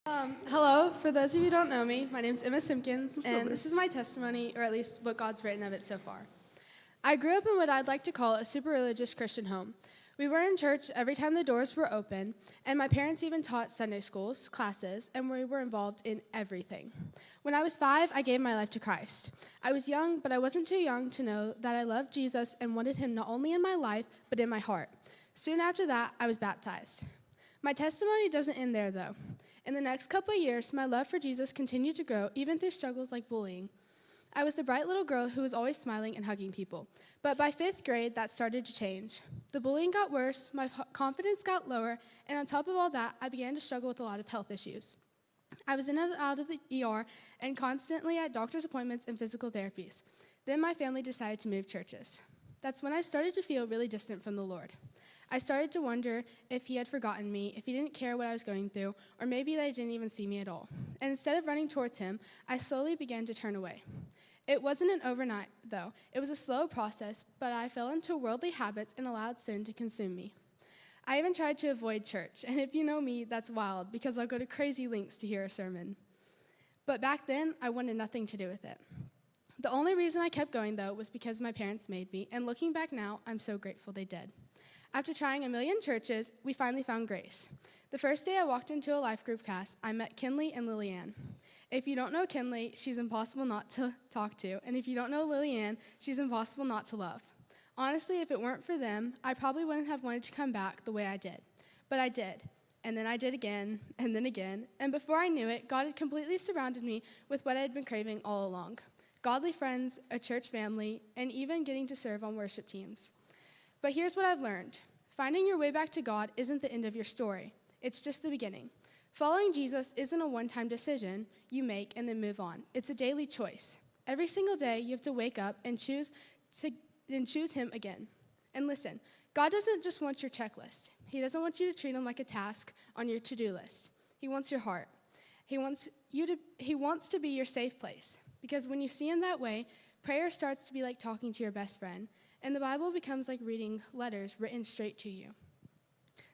Hello, for those of you who don't know me, my name is Emma Simpkins, and this is my testimony, or at least what God's written of it so far. I grew up in what I'd like to call a super religious Christian home. We were in church every time the doors were open, and my parents even taught Sunday schools, classes, and we were involved in everything. When I was 5, I gave my life to Christ. I was young, but I wasn't too young to know that I loved Jesus and wanted him not only in my life, but in my heart. Soon after that, I was baptized. My testimony doesn't end there, though. In the next couple of years, my love for Jesus continued to grow, even through struggles like bullying. I was the bright little girl who was always smiling and hugging people. But by 5th grade, that started to change. The bullying got worse, my confidence got lower, and on top of all that, I began to struggle with a lot of health issues. I was in and out of the ER and constantly at doctor's appointments and physical therapies. Then my family decided to move churches. That's when I started to feel really distant from the Lord. I started to wonder if he had forgotten me, if he didn't care what I was going through, or maybe that he didn't even see me at all. And instead of running towards him, I slowly began to turn away. It wasn't an overnight, though. It was a slow process, but I fell into worldly habits and allowed sin to consume me. I even tried to avoid church, and if you know me, that's wild, because I'll go to crazy lengths to hear a sermon. But back then, I wanted nothing to do with it. The only reason I kept going, though, was because my parents made me, and looking back now, I'm so grateful they did. After trying a million churches, we finally found grace. The first day I walked into a life group class, I met Kinley and Lillianne. If you don't know Kinley, she's impossible not to talk to, and if you don't know Lillianne, she's impossible not to love. Honestly, if it weren't for them, I probably wouldn't have wanted to come back the way I did. But I did, and then I did again, and before I knew it, God had completely surrounded me with what I had been craving all along. Godly friends, a church family, and even getting to serve on worship teams. But here's what I've learned. Finding your way back to God isn't the end of your story. It's just the beginning. Following Jesus isn't a one-time decision you make and then move on. It's a daily choice. Every single day, you have to wake up and choose him again. And listen, God doesn't just want your checklist. He doesn't want you to treat him like a task on your to-do list. He wants your heart. He wants to be your safe place. Because when you see him that way, prayer starts to be like talking to your best friend, and the Bible becomes like reading letters written straight to you.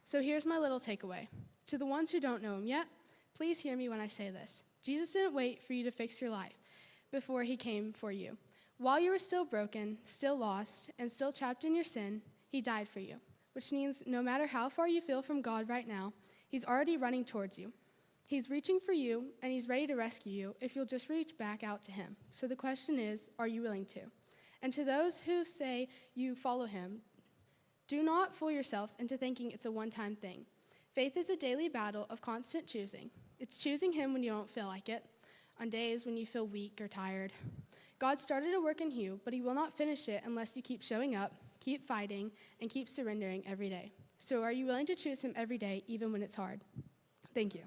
So here's my little takeaway. To the ones who don't know him yet, please hear me when I say this. Jesus didn't wait for you to fix your life before he came for you. While you were still broken, still lost, and still trapped in your sin, he died for you, which means no matter how far you feel from God right now, he's already running towards you. He's reaching for you, and he's ready to rescue you if you'll just reach back out to him. So the question is, are you willing to? And to those who say you follow him, do not fool yourselves into thinking it's a one-time thing. Faith is a daily battle of constant choosing. It's choosing him when you don't feel like it, on days when you feel weak or tired. God started a work in you, but he will not finish it unless you keep showing up, keep fighting, and keep surrendering every day. So are you willing to choose him every day, even when it's hard? Thank you.